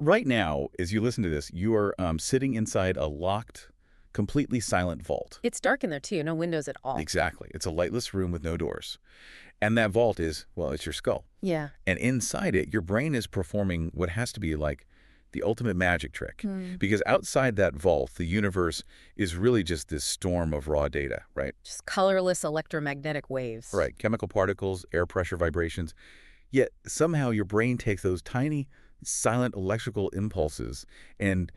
right now, as you listen to this, you are sitting inside a locked, completely silent vault. It's dark in there, too. No windows at all. Exactly. It's a lightless room with no doors. And that vault is, well, it's your skull. Yeah. And inside it, your brain is performing what has to be like the ultimate magic trick. Because outside that vault, the universe is really just this storm of raw data, right? Just colorless electromagnetic waves. Right. Chemical particles, air pressure vibrations. Yet somehow your brain takes those tiny, silent electrical impulses and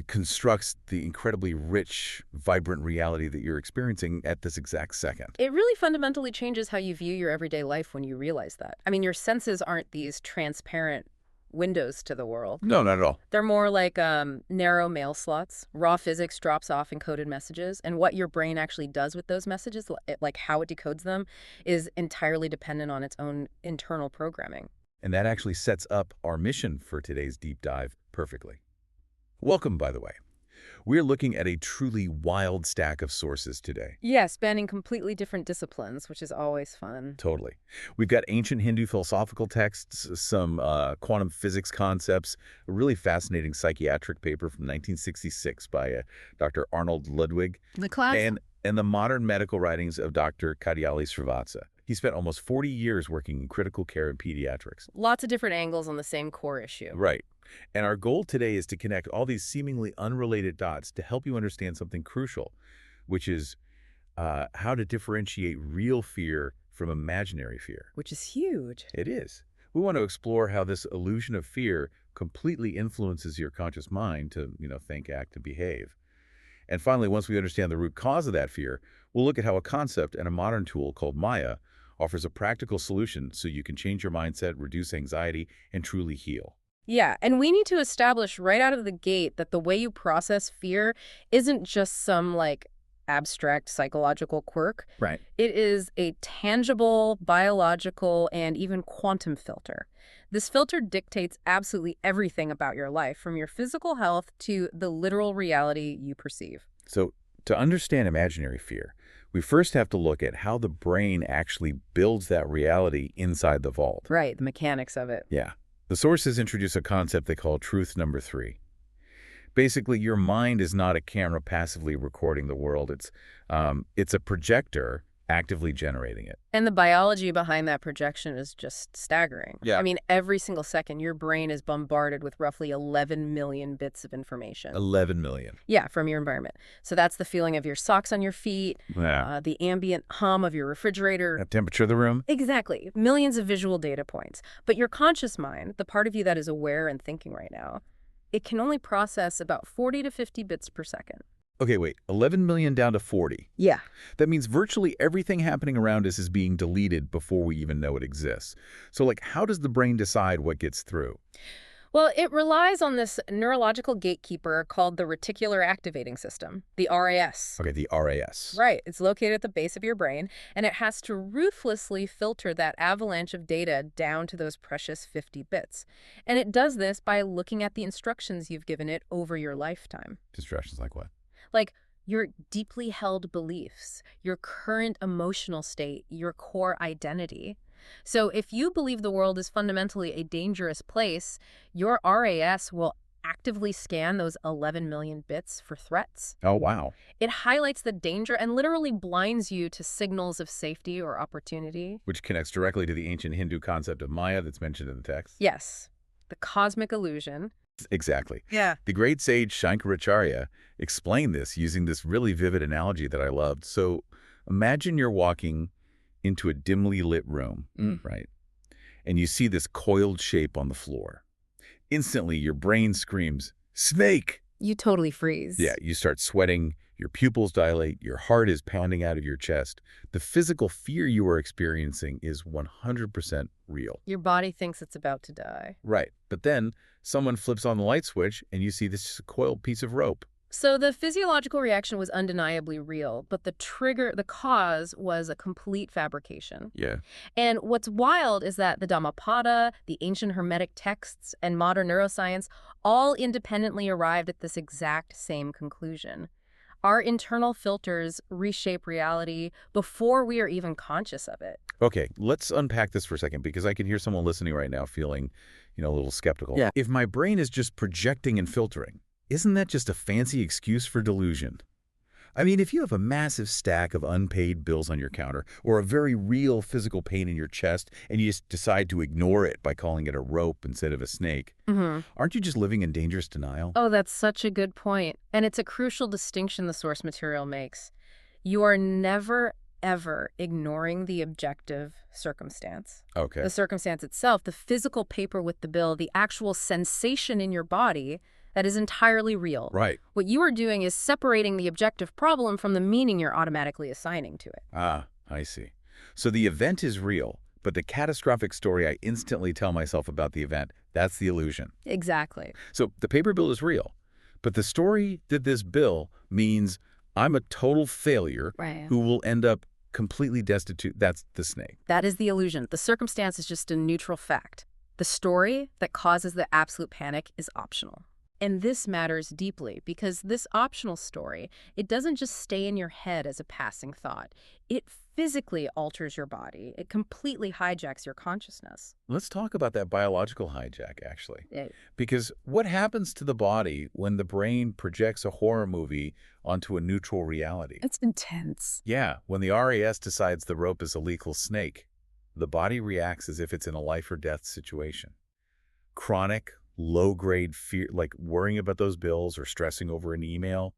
constructs the incredibly rich, vibrant reality that you're experiencing at this exact second. It really fundamentally changes how you view your everyday life when you realize that. I mean, your senses aren't these transparent windows to the world. No, not at all. They're more like narrow mail slots. Raw physics drops off encoded messages, and what your brain actually does with those messages, like how it decodes them, is entirely dependent on its own internal programming. And that actually sets up our mission for today's deep dive perfectly. Welcome, by the way. We're looking at a truly wild stack of sources today. Yeah, spanning completely different disciplines, which is always fun. Totally. We've got ancient Hindu philosophical texts, some quantum physics concepts, a really fascinating psychiatric paper from 1966 by Dr. Arnold Ludwig, The class? and the modern medical writings of Dr. Katyali Srivatsa. He spent almost 40 years working in critical care and pediatrics. Lots of different angles on the same core issue. Right. And our goal today is to connect all these seemingly unrelated dots to help you understand something crucial, which is how to differentiate real fear from imaginary fear. Which is huge. It is. We want to explore how this illusion of fear completely influences your conscious mind to, think, act, and behave. And finally, once we understand the root cause of that fear, we'll look at how a concept and a modern tool called Maya offers a practical solution so you can change your mindset, reduce anxiety, and truly heal. Yeah, and we need to establish right out of the gate that the way you process fear isn't just some, abstract psychological quirk. Right. It is a tangible, biological, and even quantum filter. This filter dictates absolutely everything about your life, from your physical health to the literal reality you perceive. So, to understand imaginary fear, we first have to look at how the brain actually builds that reality inside the vault. Right, the mechanics of it. Yeah. The sources introduce a concept they call truth number 3. Basically, your mind is not a camera passively recording the world. It's a projector actively generating it. And the biology behind that projection is just staggering. Yeah. I mean, every single second, your brain is bombarded with roughly 11 million bits of information. 11 million. Yeah, from your environment. So that's the feeling of your socks on your feet, Yeah. the ambient hum of your refrigerator. The temperature of the room. Exactly. Millions of visual data points. But your conscious mind, the part of you that is aware and thinking right now, it can only process about 40 to 50 bits per second. Okay, wait. 11 million down to 40. Yeah. That means virtually everything happening around us is being deleted before we even know it exists. So, how does the brain decide what gets through? Well, it relies on this neurological gatekeeper called the reticular activating system, the RAS. Okay, the RAS. Right. It's located at the base of your brain, and it has to ruthlessly filter that avalanche of data down to those precious 50 bits. And it does this by looking at the instructions you've given it over your lifetime. Instructions like what? Like your deeply held beliefs, your current emotional state, your core identity. So if you believe the world is fundamentally a dangerous place, your RAS will actively scan those 11 million bits for threats. Oh, wow. It highlights the danger and literally blinds you to signals of safety or opportunity. Which connects directly to the ancient Hindu concept of Maya that's mentioned in the text. Yes, the cosmic illusion. Exactly. Yeah. The great sage Shankaracharya explained this using this really vivid analogy that I loved. So imagine you're walking into a dimly lit room, right? And you see this coiled shape on the floor. Instantly, your brain screams, "Snake!" You totally freeze. Yeah, you start sweating, your pupils dilate, your heart is pounding out of your chest. The physical fear you are experiencing is 100% real. Your body thinks it's about to die. Right. But then someone flips on the light switch and you see this coiled piece of rope. So the physiological reaction was undeniably real, but the cause was a complete fabrication. Yeah. And what's wild is that the Dhammapada, the ancient Hermetic texts, and modern neuroscience all independently arrived at this exact same conclusion. Our internal filters reshape reality before we are even conscious of it. Okay, let's unpack this for a second because I can hear someone listening right now feeling, a little skeptical. Yeah. If my brain is just projecting and filtering, isn't that just a fancy excuse for delusion? I mean, if you have a massive stack of unpaid bills on your counter or a very real physical pain in your chest and you just decide to ignore it by calling it a rope instead of a snake, Mm-hmm. aren't you just living in dangerous denial? Oh, that's such a good point. And it's a crucial distinction the source material makes. You are never, ever ignoring the objective circumstance. Okay. The circumstance itself, the physical paper with the bill, the actual sensation in your body, that is entirely real. Right. What you are doing is separating the objective problem from the meaning you're automatically assigning to it. Ah, I see. So the event is real, but the catastrophic story I instantly tell myself about the event, that's the illusion. Exactly. So the paper bill is real, but the story that this bill means I'm a total failure Right. who will end up completely destitute. That's the snake. That is the illusion. The circumstance is just a neutral fact. The story that causes the absolute panic is optional. And this matters deeply because this optional story, it doesn't just stay in your head as a passing thought. It physically alters your body. It completely hijacks your consciousness. Let's talk about that biological hijack, actually. It- Because what happens to the body when the brain projects a horror movie onto a neutral reality? It's intense. Yeah, when the RAS decides the rope is a lethal snake, the body reacts as if it's in a life or death situation. Chronic, low-grade fear, like worrying about those bills or stressing over an email,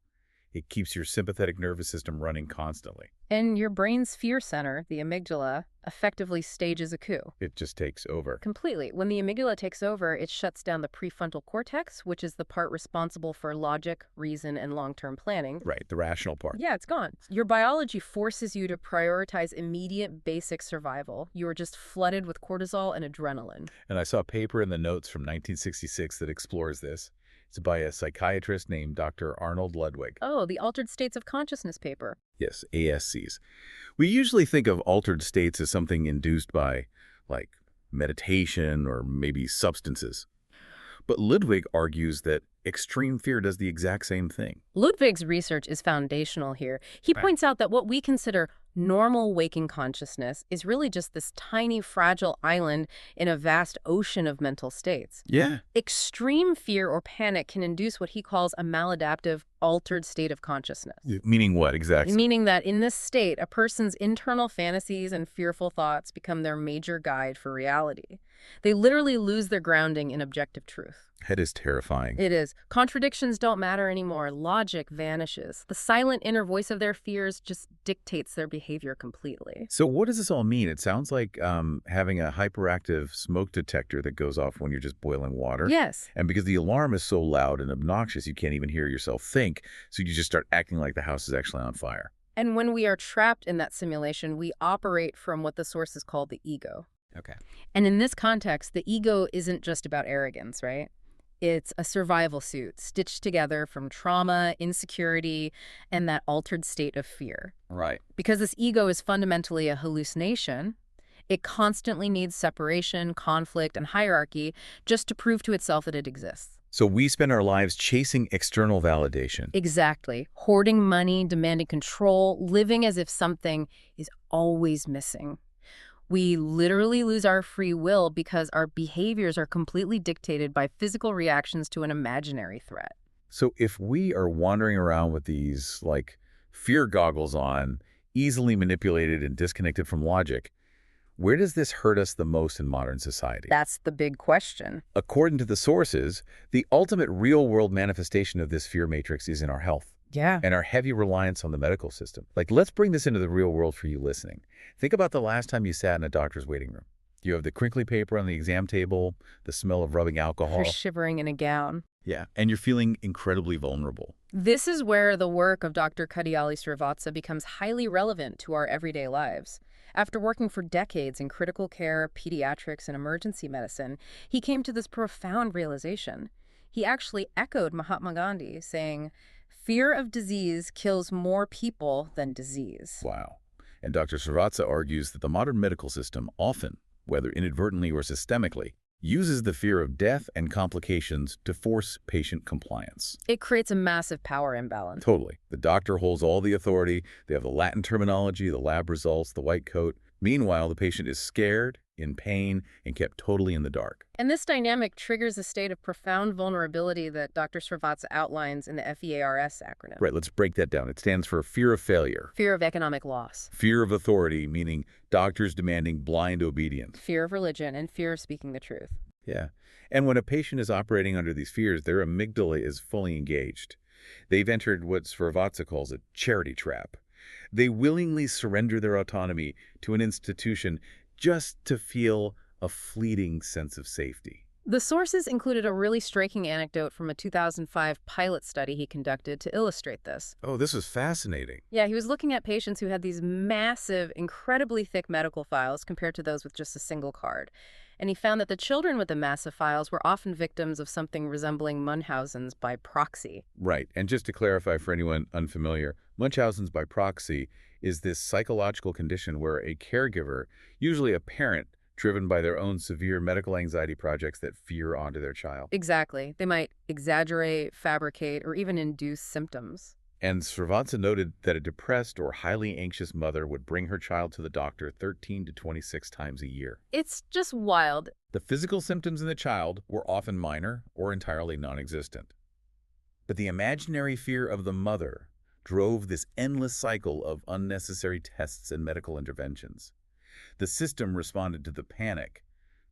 it keeps your sympathetic nervous system running constantly. And your brain's fear center, the amygdala, effectively stages a coup. It just takes over. Completely. When the amygdala takes over, it shuts down the prefrontal cortex, which is the part responsible for logic, reason, and long-term planning. Right, the rational part. Yeah, it's gone. Your biology forces you to prioritize immediate basic survival. You are just flooded with cortisol and adrenaline. And I saw a paper in the notes from 1966 that explores this. It's by a psychiatrist named Dr. Arnold Ludwig. Oh, the Altered States of Consciousness paper. Yes, ASCs. We usually think of altered states as something induced by, like, meditation or maybe substances. But Ludwig argues that extreme fear does the exact same thing. Ludwig's research is foundational here. He Right. points out that what we consider normal waking consciousness is really just this tiny, fragile island in a vast ocean of mental states. Yeah. Extreme fear or panic can induce what he calls a maladaptive, altered state of consciousness. Meaning what exactly? Meaning that in this state, a person's internal fantasies and fearful thoughts become their major guide for reality. They literally lose their grounding in objective truth. That is terrifying. It is. Contradictions don't matter anymore. Logic vanishes. The silent inner voice of their fears just dictates their behavior completely. So what does this all mean? It sounds like having a hyperactive smoke detector that goes off when you're just boiling water. Yes. And because the alarm is so loud and obnoxious, you can't even hear yourself think, so you just start acting like the house is actually on fire. And when we are trapped in that simulation, we operate from what the sources call the ego. Okay. And in this context, the ego isn't just about arrogance, right? It's a survival suit stitched together from trauma, insecurity, and that altered state of fear. Right. Because this ego is fundamentally a hallucination, it constantly needs separation, conflict, and hierarchy just to prove to itself that it exists. So we spend our lives chasing external validation. Exactly. Hoarding money, demanding control, living as if something is always missing. We literally lose our free will because our behaviors are completely dictated by physical reactions to an imaginary threat. So if we are wandering around with these, like, fear goggles on, easily manipulated and disconnected from logic, where does this hurt us the most in modern society? That's the big question. According to the sources, the ultimate real-world manifestation of this fear matrix is in our health Yeah. and our heavy reliance on the medical system. Like, let's bring this into the real world for you listening. Think about the last time you sat in a doctor's waiting room. You have the crinkly paper on the exam table, the smell of rubbing alcohol. You're shivering in a gown. Yeah, and you're feeling incredibly vulnerable. This is where the work of Dr. Kadiali Srivatsa becomes highly relevant to our everyday lives. After working for decades in critical care, pediatrics, and emergency medicine, he came to this profound realization. He actually echoed Mahatma Gandhi, saying, "Fear of disease kills more people than disease." Wow. And Dr. Srivatsa argues that the modern medical system often, whether inadvertently or systemically, uses the fear of death and complications to force patient compliance. It creates a massive power imbalance. Totally. The doctor holds all the authority. They have the Latin terminology, the lab results, the white coat. Meanwhile, the patient is scared, in pain, and kept totally in the dark. And this dynamic triggers a state of profound vulnerability that Dr. Srivatsa outlines in the FEARS acronym. Right, let's break that down. It stands for fear of failure. Fear of economic loss. Fear of authority, meaning doctors demanding blind obedience. Fear of religion, and fear of speaking the truth. Yeah. And when a patient is operating under these fears, their amygdala is fully engaged. They've entered what Srivatsa calls a charity trap. They willingly surrender their autonomy to an institution just to feel a fleeting sense of safety. The sources included a really striking anecdote from a 2005 pilot study he conducted to illustrate this. Oh, this was fascinating. Yeah, he was looking at patients who had these massive, incredibly thick medical files compared to those with just a single card. And he found that the children with the massive files were often victims of something resembling Munchausen's by proxy. Right. And just to clarify for anyone unfamiliar, Munchausen's by proxy is this psychological condition where a caregiver, usually a parent, driven by their own severe medical anxiety projects that fear onto their child. Exactly. They might exaggerate, fabricate, or even induce symptoms. And Srivatsa noted that a depressed or highly anxious mother would bring her child to the doctor 13 to 26 times a year. It's just wild. The physical symptoms in the child were often minor or entirely non-existent. But the imaginary fear of the mother drove this endless cycle of unnecessary tests and medical interventions. The system responded to the panic,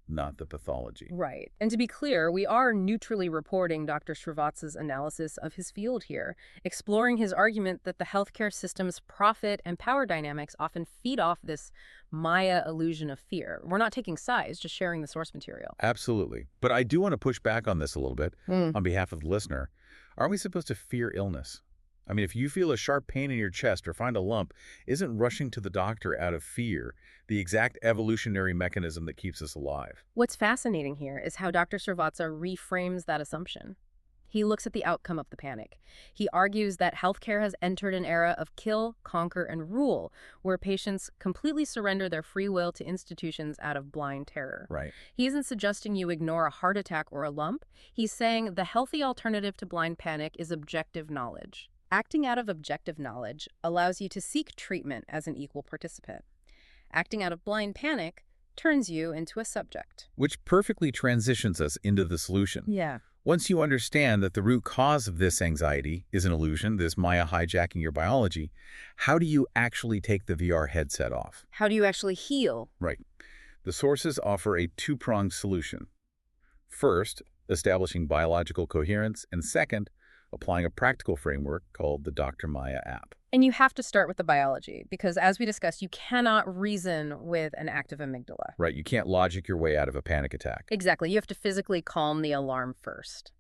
not the pathology. Right. And to be clear, we are neutrally reporting Dr. Srivatsa's analysis of his field here, exploring his argument that the healthcare system's profit and power dynamics often feed off this Maya illusion of fear. We're not taking sides, just sharing the source material. Absolutely. But I do want to push back on this a little bit on behalf of the listener. Aren't we supposed to fear illness? I mean, if you feel a sharp pain in your chest or find a lump, isn't rushing to the doctor out of fear the exact evolutionary mechanism that keeps us alive? What's fascinating here is how Dr. Srivatsa reframes that assumption. He looks at the outcome of the panic. He argues that healthcare has entered an era of kill, conquer, and rule, where patients completely surrender their free will to institutions out of blind terror. Right. He isn't suggesting you ignore a heart attack or a lump. He's saying the healthy alternative to blind panic is objective knowledge. Acting out of objective knowledge allows you to seek treatment as an equal participant. Acting out of blind panic turns you into a subject. Which perfectly transitions us into the solution. Yeah. Once you understand that the root cause of this anxiety is an illusion, this Maya hijacking your biology, how do you actually take the VR headset off? How do you actually heal? Right. The sources offer a two-pronged solution. First, establishing biological coherence, and second, applying a practical framework called the Dr. Maya app. And you have to start with the biology, because as we discussed, you cannot reason with an active amygdala. Right, you can't logic your way out of a panic attack. Exactly. You have to physically calm the alarm first.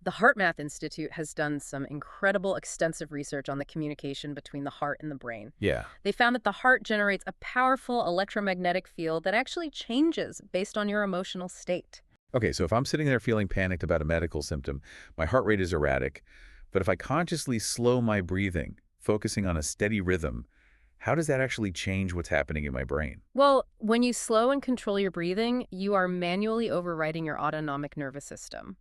The HeartMath Institute has done some incredible extensive research on the communication between the heart and the brain. Yeah. They found that the heart generates a powerful electromagnetic field that actually changes based on your emotional state. Okay, so if I'm sitting there feeling panicked about a medical symptom, my heart rate is erratic, but if I consciously slow my breathing, focusing on a steady rhythm, how does that actually change what's happening in my brain? Well, when you slow and control your breathing, you are manually overriding your autonomic nervous system.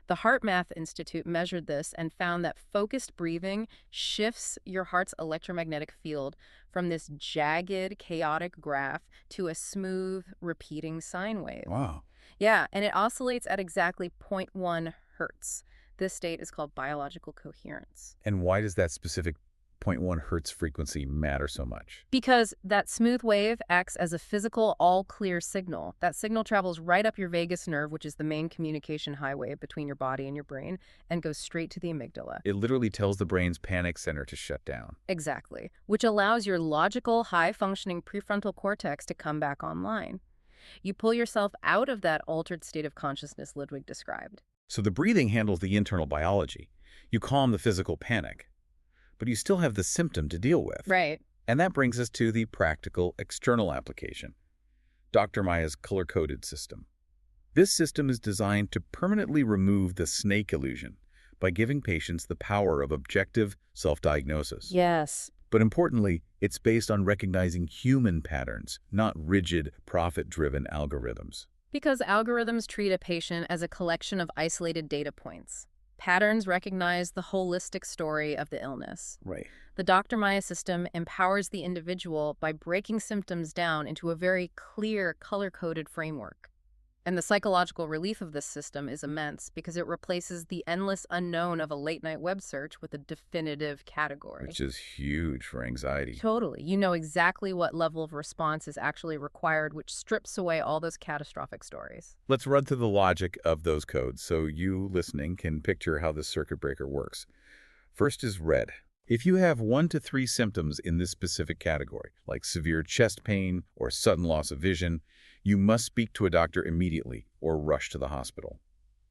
The HeartMath Institute measured this and found that focused breathing shifts your heart's electromagnetic field from this jagged, chaotic graph to a smooth, repeating sine wave. Wow. Yeah, and it oscillates at exactly zero point 0.1 hertz. This state is called biological coherence. And why does that specific 0.1 hertz frequency matter so much? Because that smooth wave acts as a physical all-clear signal. That signal travels right up your vagus nerve, which is the main communication highway between your body and your brain, and goes straight to the amygdala. It literally tells the brain's panic center to shut down. Exactly, which allows your logical, high-functioning prefrontal cortex to come back online. You pull yourself out of that altered state of consciousness Ludwig described. So the breathing handles the internal biology. You calm the physical panic, but you still have the symptom to deal with. Right. And that brings us to the practical external application, Dr. Maya's color-coded system. This system is designed to permanently remove the snake illusion by giving patients the power of objective self-diagnosis. Yes. But importantly, it's based on recognizing human patterns, not rigid, profit-driven algorithms. Because algorithms treat a patient as a collection of isolated data points. Patterns recognize the holistic story of the illness. Right. The Dr. Maya system empowers the individual by breaking symptoms down into a very clear, color-coded framework. And the psychological relief of this system is immense because it replaces the endless unknown of a late-night web search with a definitive category. Which is huge for anxiety. Totally. You know exactly what level of response is actually required, which strips away all those catastrophic stories. Let's run through the logic of those codes so you listening can picture how this circuit breaker works. First is red. If you have 1 to 3 symptoms in this specific category, like severe chest pain or sudden loss of vision, you must speak to a doctor immediately or rush to the hospital.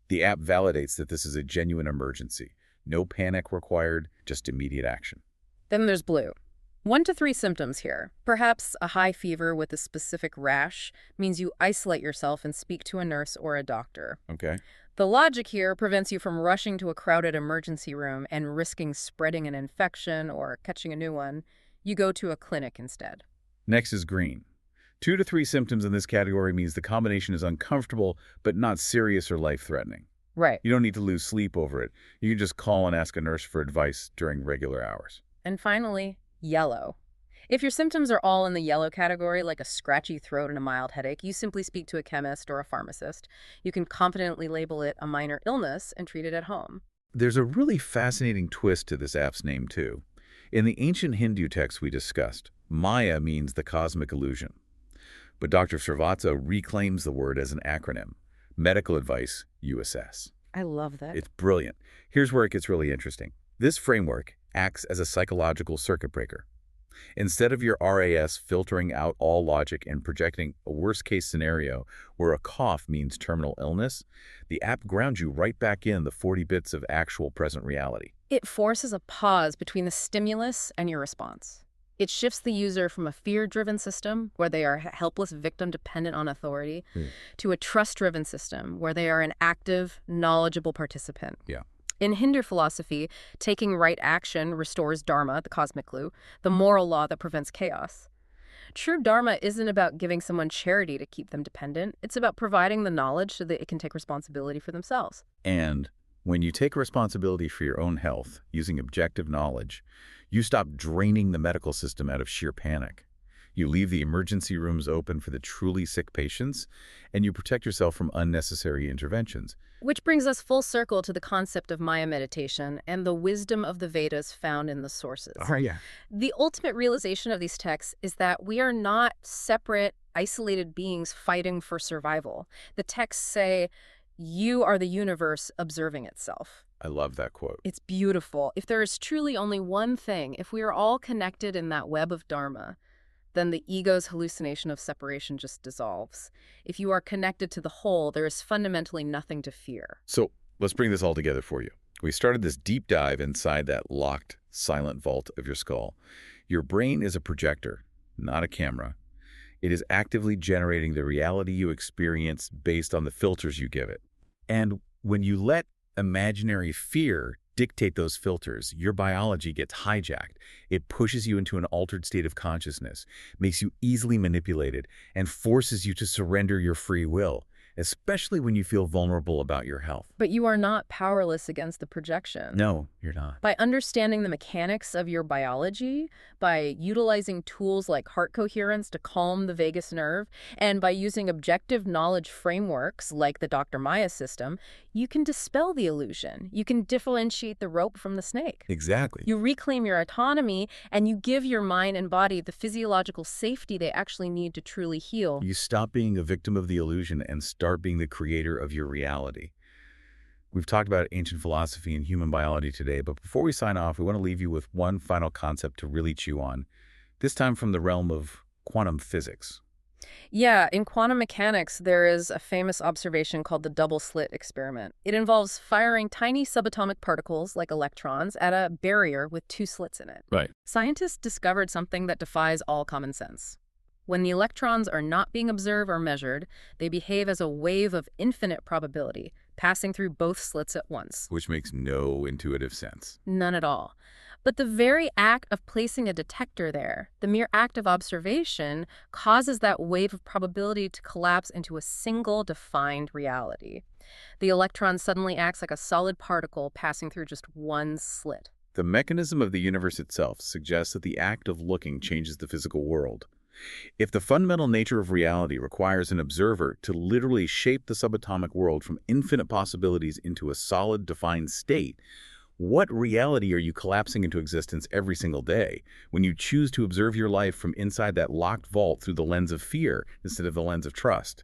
The app validates that this is a genuine emergency. No panic required, just immediate action. Then there's blue. 1 to 3 symptoms here. Perhaps a high fever with a specific rash means you isolate yourself and speak to a nurse or a doctor. Okay. The logic here prevents you from rushing to a crowded emergency room and risking spreading an infection or catching a new one. You go to a clinic instead. Next is green. 2 to 3 symptoms in this category means the combination is uncomfortable, but not serious or life-threatening. Right. You don't need to lose sleep over it. You can just call and ask a nurse for advice during regular hours. And finally, yellow. If your symptoms are all in the yellow category, like a scratchy throat and a mild headache, you simply speak to a chemist or a pharmacist. You can confidently label it a minor illness and treat it at home. There's a really fascinating twist to this app's name, too. In the ancient Hindu texts we discussed, Maya means the cosmic illusion. But Dr. Srivatsa reclaims the word as an acronym, Medical Advice USS. I love that. It's brilliant. Here's where it gets really interesting. This framework acts as a psychological circuit breaker. Instead of your RAS filtering out all logic and projecting a worst-case scenario where a cough means terminal illness, the app grounds you right back in the 40 bits of actual present reality. It forces a pause between the stimulus and your response. It shifts the user from a fear-driven system, where they are a helpless victim dependent on authority, to a trust-driven system, where they are an active, knowledgeable participant. Yeah. In Hindu philosophy, taking right action restores dharma, the cosmic clue, the moral law that prevents chaos. True dharma isn't about giving someone charity to keep them dependent. It's about providing the knowledge so that it can take responsibility for themselves. And when you take responsibility for your own health using objective knowledge, you stop draining the medical system out of sheer panic. You leave the emergency rooms open for the truly sick patients, and you protect yourself from unnecessary interventions. Which brings us full circle to the concept of Maya meditation and the wisdom of the Vedas found in the sources. Yeah. The ultimate realization of these texts is that we are not separate, isolated beings fighting for survival. The texts say, you are the universe observing itself. I love that quote. It's beautiful. If there is truly only one thing, if we are all connected in that web of dharma, then the ego's hallucination of separation just dissolves. If you are connected to the whole, there is fundamentally nothing to fear. So let's bring this all together for you. We started this deep dive inside that locked, silent vault of your skull. Your brain is a projector, not a camera. It is actively generating the reality you experience based on the filters you give it. And when you let imaginary fear dictate those filters, your biology gets hijacked. It pushes you into an altered state of consciousness, makes you easily manipulated, and forces you to surrender your free will, especially when you feel vulnerable about your health. But you are not powerless against the projection. No, you're not. By understanding the mechanics of your biology, by utilizing tools like heart coherence to calm the vagus nerve, and by using objective knowledge frameworks like the Dr. Maya system, you can dispel the illusion. You can differentiate the rope from the snake. Exactly. You reclaim your autonomy, and you give your mind and body the physiological safety they actually need to truly heal. You stop being a victim of the illusion and start being the creator of your reality. We've talked about ancient philosophy and human biology today, but before we sign off, we want to leave you with one final concept to really chew on, this time from the realm of quantum physics. Yeah, in quantum mechanics, there is a famous observation called the double slit experiment. It involves firing tiny subatomic particles, like electrons, at a barrier with 2 slits in it. Right. Scientists discovered something that defies all common sense. When the electrons are not being observed or measured, they behave as a wave of infinite probability, passing through both slits at once. Which makes no intuitive sense. None at all. But the very act of placing a detector there, the mere act of observation, causes that wave of probability to collapse into a single defined reality. The electron suddenly acts like a solid particle passing through just one slit. The mechanism of the universe itself suggests that the act of looking changes the physical world. If the fundamental nature of reality requires an observer to literally shape the subatomic world from infinite possibilities into a solid, defined state, what reality are you collapsing into existence every single day when you choose to observe your life from inside that locked vault through the lens of fear instead of the lens of trust?